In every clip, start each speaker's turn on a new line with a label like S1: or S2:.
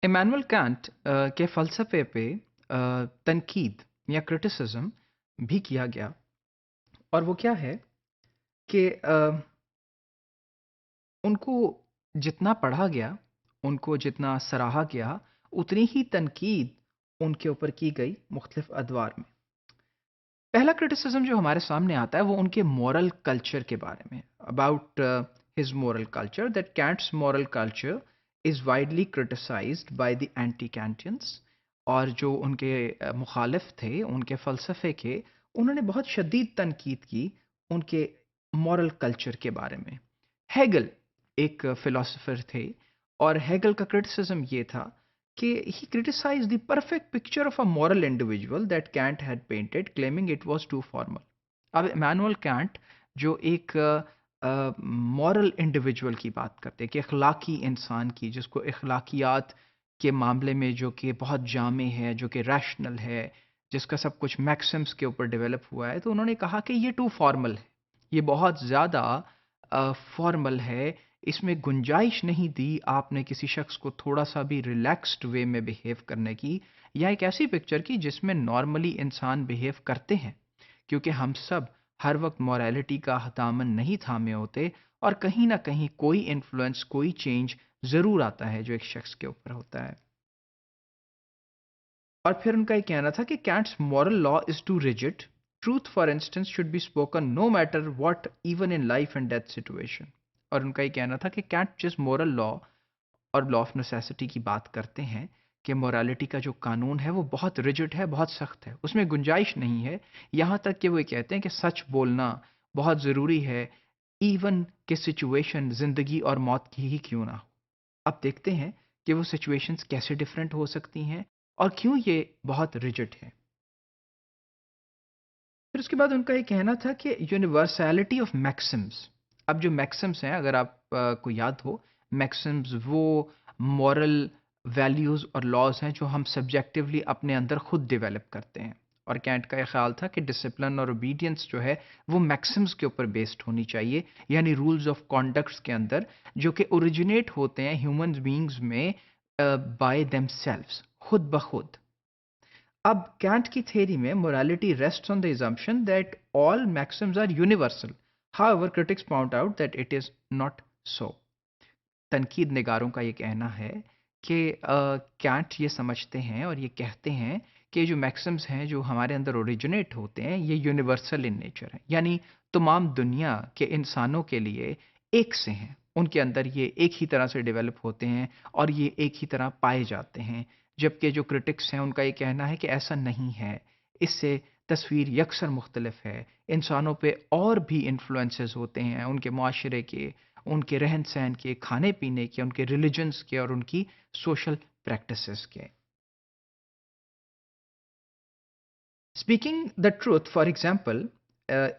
S1: Immanuel Kant के फ़लसफ़े पे तनकीद या क्रिटिसिज़्म भी किया गया और वो क्या है कि उनको जितना पढ़ा गया, उनको जितना सराहा गया, उतनी ही तनकीद उनके ऊपर की गई मुख्तलिफ़ अदवार में। पहला क्रिटिसिज़्म जो हमारे सामने आता है वो उनके मॉरल कल्चर के बारे में, about his moral culture that Kant's moral culture is widely criticised by the anti Kantians. और जो उनके मुखालिफ थे, उनके फ़लसफ़े के, उन्होंने बहुत शदीद तनकीद की उनके मॉरल कल्चर के बारे में। हेगल एक फ़िलॉसफ़र थे और हेगल का क्रिटिसिज़्म ये था कि he criticized the perfect picture of a moral individual that Kant had painted, claiming it was too formal. अब इमैनुअल कैंट जो एक मॉरल इंडिविजुअल की बात करते हैं कि अखलाकी इंसान की, जिसको अखलाकियात के मामले में जो कि बहुत जामे है, जो कि रैशनल है, जिसका सब कुछ मैक्सिम्स के ऊपर डेवलप हुआ है, तो उन्होंने कहा कि ये टू फॉर्मल है, ये बहुत ज़्यादा फॉर्मल है, इसमें गुंजाइश नहीं दी आपने किसी शख्स को थोड़ा सा भी रिलैक्स्ड वे में बिहेव करने की, या एक ऐसी पिक्चर की जिसमें नॉर्मली इंसान बिहेव करते हैं, क्योंकि हम सब हर वक्त मॉरलिटी का दामन नहीं थामे होते और कहीं ना कहीं कोई इन्फ्लुएंस, कोई चेंज ज़रूर आता है जो एक शख्स के ऊपर होता है। और फिर उनका ये कहना था कि Kant's moral law is too rigid, truth for instance should be spoken no matter what, even in life and death situation. और उनका ये कहना था कि कैंट जिस मॉरल लॉ और लॉ ऑफ नेसेसिटी की बात करते हैं कि मोरालिटी का जो कानून है वो बहुत रिजिड है, बहुत सख्त है, उसमें गुंजाइश नहीं है। यहाँ तक कि वो ये कहते हैं कि सच बोलना बहुत ज़रूरी है, इवन कि सिचुएशन ज़िंदगी और मौत की ही क्यों ना हो। अब देखते हैं कि वो सिचुएशंस कैसे डिफरेंट हो सकती हैं और क्यों ये बहुत रिजिड है। फिर उसके बाद उनका ये कहना था कि यूनिवर्सैलिटी ऑफ मैक्सिम्स। अब जो मैक्सिम्स हैं, अगर आप को याद हो, मैक्सिम्स वो मॉरल वैल्यूज़ और लॉज हैं जो हम सब्जेक्टिवली अपने अंदर खुद डेवलप करते हैं। और कैंट का ये ख्याल था कि डिसिप्लिन और ओबीडियंस जो है वो मैक्सिम्स के ऊपर बेस्ड होनी चाहिए, यानी रूल्स ऑफ कॉन्डक्ट्स के अंदर, जो कि ओरिजिनेट होते हैं ह्यूमन बींग्स में बाय देमसेल्व्स, खुद ब खुद। अब कैंट की थ्योरी में morality rests on the assumption that all maxims are universal. However critics point out that it is not so. तनकीद निगारों का ये कहना है कि कैंट ये समझते हैं और ये कहते हैं कि जो मैक्सिम्स हैं जो हमारे अंदर ओरिजिनेट होते हैं ये यूनिवर्सल इन नेचर है, यानी तमाम दुनिया के इंसानों के लिए एक से हैं, उनके अंदर ये एक ही तरह से डेवलप होते हैं और ये एक ही तरह पाए जाते हैं। जबकि जो क्रिटिक्स हैं उनका ये कहना है कि ऐसा नहीं है, इससे तस्वीर यकसर मुख्तलिफ है, इंसानों पे और भी इन्फ्लुएंसेस होते हैं, उनके माशरे के, उनके रहन-सहन के, खाने-पीने के, उनके रिलिजन्स के और उनकी सोशल प्रैक्टिसेस के। Speaking the truth, for example,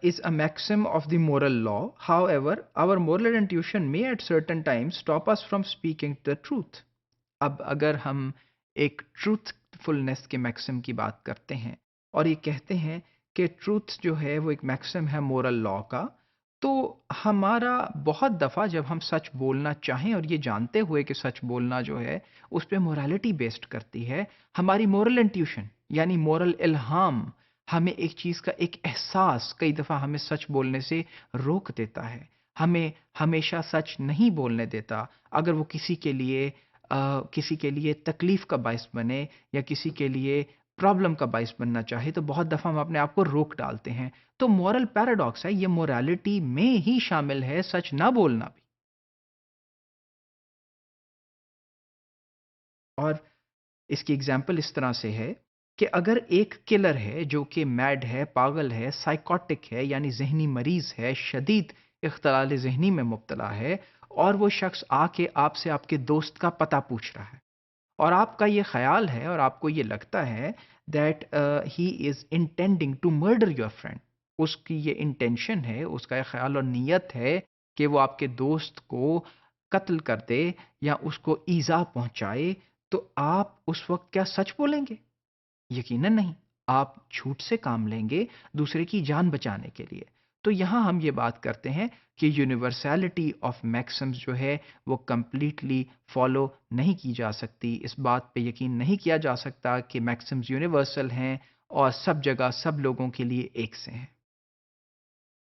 S1: is a maxim of the moral law. However, our moral intuition may at certain times stop us from speaking the truth. अब अगर हम एक ट्रूथफुलनेस के मैक्सिम की बात करते हैं और ये कहते हैं कि ट्रूथ जो है वो एक मैक्सिम है मोरल लॉ का, तो हमारा बहुत दफ़ा जब हम सच बोलना चाहें और ये जानते हुए कि सच बोलना जो है उस पे मोरालिटी बेस्ड करती है, हमारी मोरल इंट्यूशन यानी मोरल इल्हाम हमें एक चीज़ का एक एहसास कई दफ़ा हमें सच बोलने से रोक देता है, हमें हमेशा सच नहीं बोलने देता। अगर वो किसी के लिए तकलीफ का बायस बने या किसी के लिए प्रॉब्लम का बायस बनना चाहे, तो बहुत दफ़ा हम अपने आप को रोक डालते हैं। तो मॉरल पैराडॉक्स है, ये मोरालिटी में ही शामिल है सच ना बोलना भी। और इसकी एग्जाम्पल इस तरह से है कि अगर एक किलर है जो कि मैड है, पागल है, साइकोटिक है, यानी जहनी मरीज है, शदीद इख्तलाल जहनी में मुब्तला है, और वो शख्स आके आपसे आपके दोस्त का पता पूछ रहा है और आपका ये ख़्याल है और आपको ये लगता है that he is intending to murder your friend, उसकी ये इंटेंशन है, उसका ये ख़्याल और नीयत है कि वो आपके दोस्त को कत्ल कर दे या उसको ईज़ा पहुँचाए, तो आप उस वक़्त क्या सच बोलेंगे? यकीनन नहीं। आप झूठ से काम लेंगे दूसरे की जान बचाने के लिए। تو یہاں ہم یہ بات کرتے ہیں کہ یونیورسلٹی آف میکسمز جو ہے وہ کمپلیٹلی فالو نہیں کی جا سکتی، اس بات پہ یقین نہیں کیا جا سکتا کہ میکسمز یونیورسل ہیں اور سب جگہ سب لوگوں کے لیے ایک سے ہیں۔